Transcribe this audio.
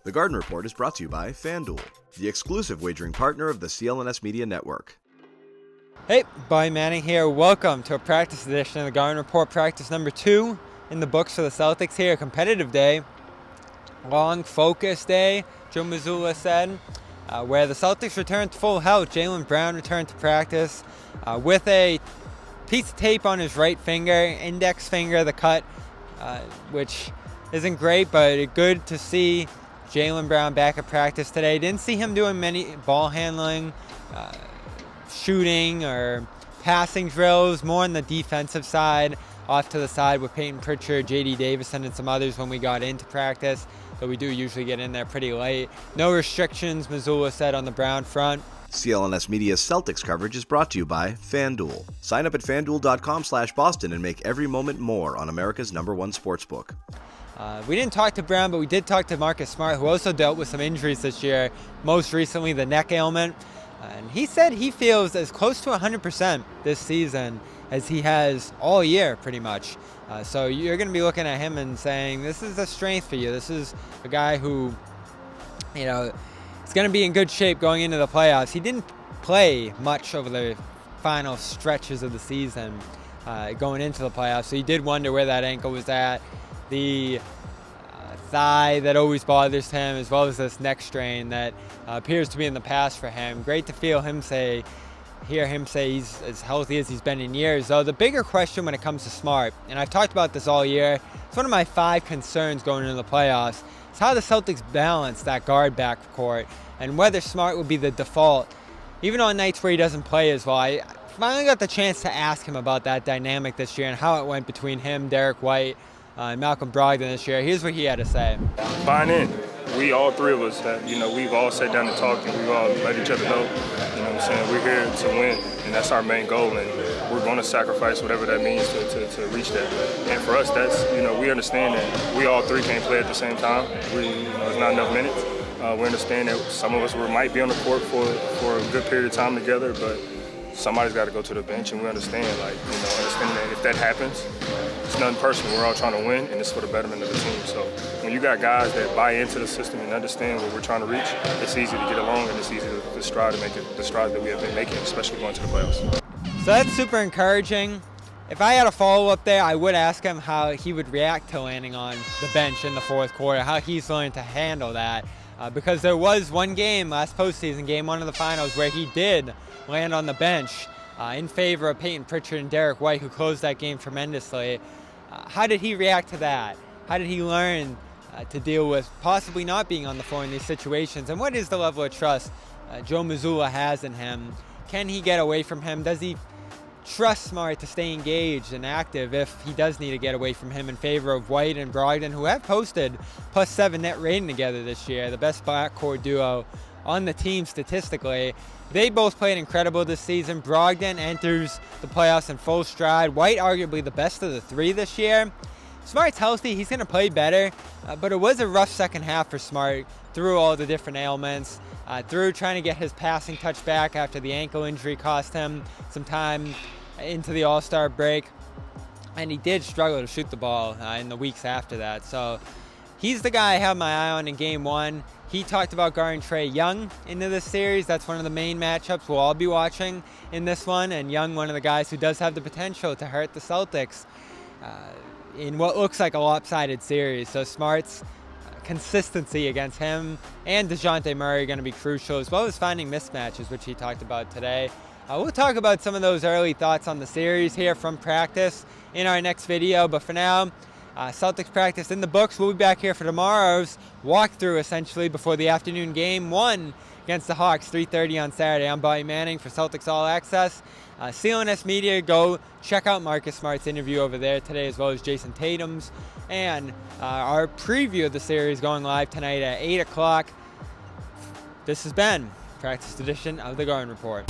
The Garden Report is brought to you by FanDuel, the exclusive wagering partner of the CLNS Media Network. Hey, Bobby Manning here. Welcome to a practice edition of the Garden Report, practice number 2 in the books for the Celtics here. A competitive day, long, focused day, Joe Mazzulla said, where the Celtics returned to full health. Jaylen Brown returned to practice with a piece of tape on his right finger, index finger, the cut, which isn't great, but good to see Jaylen Brown back at practice today. Didn't see him doing many ball handling, shooting, or passing drills, more on the defensive side, off to the side with Peyton Pritchard, J.D. Davison, and some others when we got into practice, though we do usually get in there pretty late. No restrictions, Mazzulla said, on the Brown front. CLNS Media's Celtics coverage is brought to you by FanDuel. Sign up at FanDuel.com/Boston and make every moment more on America's #1 sportsbook. We didn't talk to Brown, but we did talk to Marcus Smart, who also dealt with some injuries this year, most recently the neck ailment. And he said he feels as close to 100% this season as he has all year, pretty much. So you're going to be looking at him and saying, this is a strength for you. This is a guy who, is going to be in good shape going into the playoffs. He didn't play much over the final stretches of the season going into the playoffs, so you did wonder where that ankle was at. The thigh that always bothers him, as well as this neck strain that appears to be in the past for him. Great to hear him say he's as healthy as he's been in years. Though the bigger question when it comes to Smart, and I've talked about this all year, it's one of my 5 concerns going into the playoffs, is how the Celtics balance that guard backcourt and whether Smart will be the default. Even on nights where he doesn't play as well, I finally got the chance to ask him about that dynamic this year and how it went between him, Derrick White, and Malcolm Brogdon this year. Here's what he had to say. Buying in. We, all 3 of us, that we've all sat down and talked, and we've all let each other know, what I'm saying, we're here to win, and that's our main goal, and we're going to sacrifice whatever that means to reach that. And for us, that's, we understand that we all 3 can't play at the same time. There's not enough minutes. We understand that some of us might be on the court for a good period of time together, but somebody's got to go to the bench, and we understand, understanding that if that happens, it's nothing personal. We're all trying to win, and it's for the betterment of the team. So when you got guys that buy into the system and understand what we're trying to reach, it's easy to get along, and it's easy to strive to make the strides that we have been making, especially going to the playoffs. So that's super encouraging. If I had a follow-up there, I would ask him how he would react to landing on the bench in the fourth quarter, how he's going to handle that. Because there was one game last postseason, game 1 of the finals, where he did land on the bench in favor of Peyton Pritchard and Derrick White, who closed that game tremendously. How did he react to that? How did he learn to deal with possibly not being on the floor in these situations? And what is the level of trust Joe Mazzulla has in him? Can he get away from him? Does he trust Smart to stay engaged and active if he does need to get away from him in favor of White and Brogdon, who have posted +7 net rating together this year, the best backcourt duo on the team statistically. They both played incredible this season. Brogdon enters the playoffs in full stride. White arguably the best of the 3 this year. Smart's healthy. He's going to play better, but it was a rough second half for Smart through all the different ailments, through trying to get his passing touch back after the ankle injury cost him some time into the All-Star break, and he did struggle to shoot the ball in the weeks after that. So he's the guy I have my eye on in Game 1. He talked about guarding Trae Young into this series. That's one of the main matchups we'll all be watching in this one. And Young, one of the guys who does have the potential to hurt the Celtics in what looks like a lopsided series. So Smart's consistency against him and DeJounte Murray are going to be crucial, as well as finding mismatches, which he talked about today. We'll talk about some of those early thoughts on the series here from practice in our next video. But for now, Celtics practice in the books. We'll be back here for tomorrow's walkthrough, essentially, before the afternoon game 1 against the Hawks, 3:30 on Saturday. I'm Bobby Manning for Celtics All Access. CLNS Media, go check out Marcus Smart's interview over there today, as well as Jason Tatum's. And our preview of the series going live tonight at 8 o'clock. This has been Practice Edition of the Garden Report.